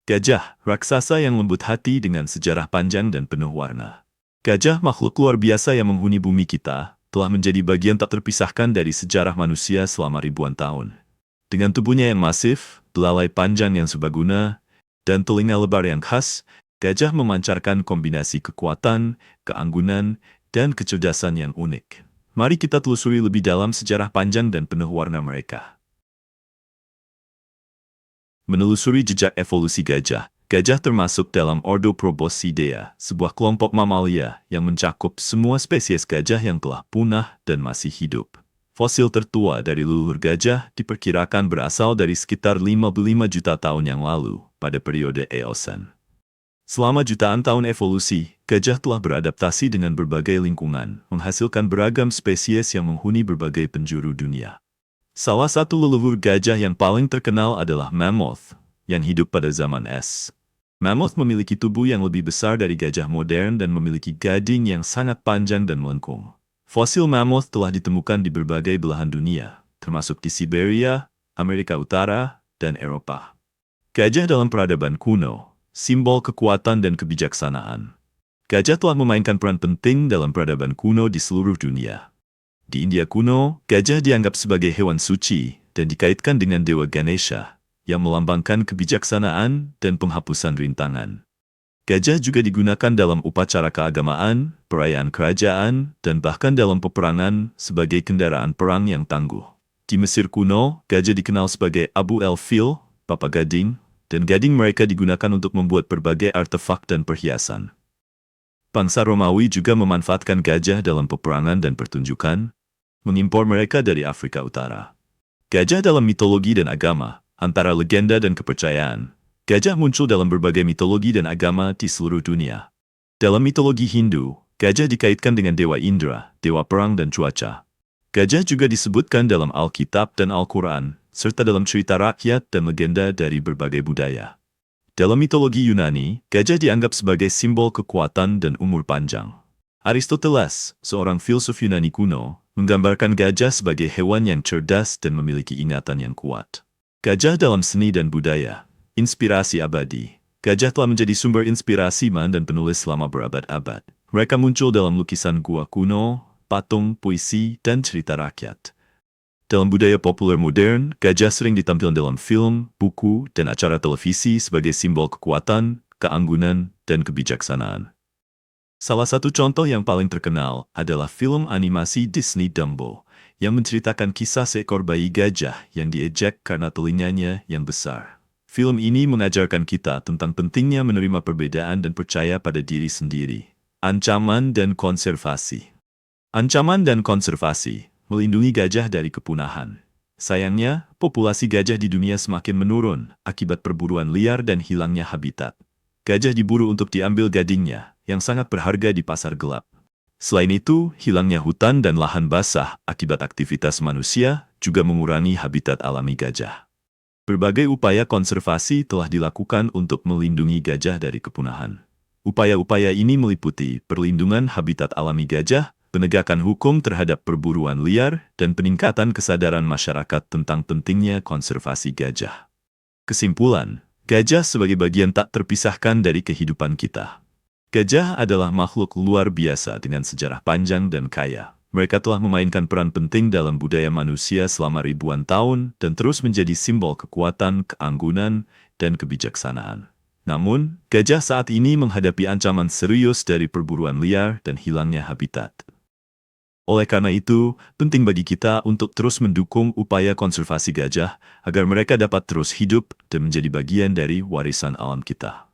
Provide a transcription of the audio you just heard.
Gajah, raksasa yang lembut hati dengan sejarah panjang dan penuh warna. Gajah, makhluk luar biasa yang menghuni bumi kita, telah menjadi bagian tak terpisahkan dari sejarah manusia selama ribuan tahun. Dengan tubuhnya yang masif, belalai panjang yang serbaguna, dan telinga lebar yang khas, gajah memancarkan kombinasi kekuatan, keanggunan, dan kecerdasan yang unik. Mari kita telusuri lebih dalam sejarah panjang dan penuh warna mereka. Menelusuri jejak evolusi gajah. Gajah termasuk dalam ordo Proboscidea, sebuah kelompok mamalia yang mencakup semua spesies gajah yang telah punah dan masih hidup. Fosil tertua dari leluhur gajah diperkirakan berasal dari sekitar 55 juta tahun yang lalu, pada periode Eosen. Selama jutaan tahun evolusi, gajah telah beradaptasi dengan berbagai lingkungan, menghasilkan beragam spesies yang menghuni berbagai penjuru dunia. Salah satu leluhur gajah yang paling terkenal adalah mammoth, yang hidup pada zaman es. Mammoth memiliki tubuh yang lebih besar dari gajah modern dan memiliki gading yang sangat panjang dan melengkung. Fosil mammoth telah ditemukan di berbagai belahan dunia, termasuk di Siberia, Amerika Utara, dan Eropa. Gajah dalam peradaban kuno, simbol kekuatan dan kebijaksanaan. Gajah telah memainkan peran penting dalam peradaban kuno di seluruh dunia. Di India kuno, gajah dianggap sebagai hewan suci dan dikaitkan dengan Dewa Ganesha, yang melambangkan kebijaksanaan dan penghapusan rintangan. Gajah juga digunakan dalam upacara keagamaan, perayaan kerajaan, dan bahkan dalam peperangan sebagai kendaraan perang yang tangguh. Di Mesir kuno, gajah dikenal sebagai Abu el-Fil, Bapa Gading, dan gading mereka digunakan untuk membuat berbagai artefak dan perhiasan. Bangsa Romawi juga memanfaatkan gajah dalam peperangan dan pertunjukan, mengimpor mereka dari Afrika Utara. Gajah dalam mitologi dan agama. Antara legenda dan kepercayaan, gajah muncul dalam berbagai mitologi dan agama di seluruh dunia. Dalam mitologi Hindu, gajah dikaitkan dengan Dewa Indra, Dewa Perang dan Cuaca. Gajah juga disebutkan dalam Alkitab dan Al-Quran, serta dalam cerita rakyat dan legenda dari berbagai budaya. Dalam mitologi Yunani, gajah dianggap sebagai simbol kekuatan dan umur panjang. Aristoteles, seorang filsuf Yunani kuno, menggambarkan gajah sebagai hewan yang cerdas dan memiliki ingatan yang kuat. Gajah dalam seni dan budaya. Inspirasi abadi. Gajah telah menjadi sumber inspirasi dan penulis selama berabad-abad. Mereka muncul dalam lukisan gua kuno, patung, puisi, dan cerita rakyat. Dalam budaya populer modern, gajah sering ditampilkan dalam film, buku, dan acara televisi sebagai simbol kekuatan, keanggunan, dan kebijaksanaan. Salah satu contoh yang paling terkenal adalah film animasi Disney Dumbo, yang menceritakan kisah seekor bayi gajah yang diejek karena telinganya yang besar. Film ini mengajarkan kita tentang pentingnya menerima perbedaan dan percaya pada diri sendiri. Ancaman dan konservasi. Ancaman dan konservasi melindungi gajah dari kepunahan. Sayangnya, populasi gajah di dunia semakin menurun akibat perburuan liar dan hilangnya habitat. Gajah diburu untuk diambil gadingnya, yang sangat berharga di pasar gelap. Selain itu, hilangnya hutan dan lahan basah akibat aktivitas manusia juga mengurangi habitat alami gajah. Berbagai upaya konservasi telah dilakukan untuk melindungi gajah dari kepunahan. Upaya-upaya ini meliputi perlindungan habitat alami gajah, penegakan hukum terhadap perburuan liar, dan peningkatan kesadaran masyarakat tentang pentingnya konservasi gajah. Kesimpulan, gajah sebagai bagian tak terpisahkan dari kehidupan kita. Gajah adalah makhluk luar biasa dengan sejarah panjang dan kaya. Mereka telah memainkan peran penting dalam budaya manusia selama ribuan tahun dan terus menjadi simbol kekuatan, keanggunan, dan kebijaksanaan. Namun, gajah saat ini menghadapi ancaman serius dari perburuan liar dan hilangnya habitat. Oleh karena itu, penting bagi kita untuk terus mendukung upaya konservasi gajah agar mereka dapat terus hidup dan menjadi bagian dari warisan alam kita.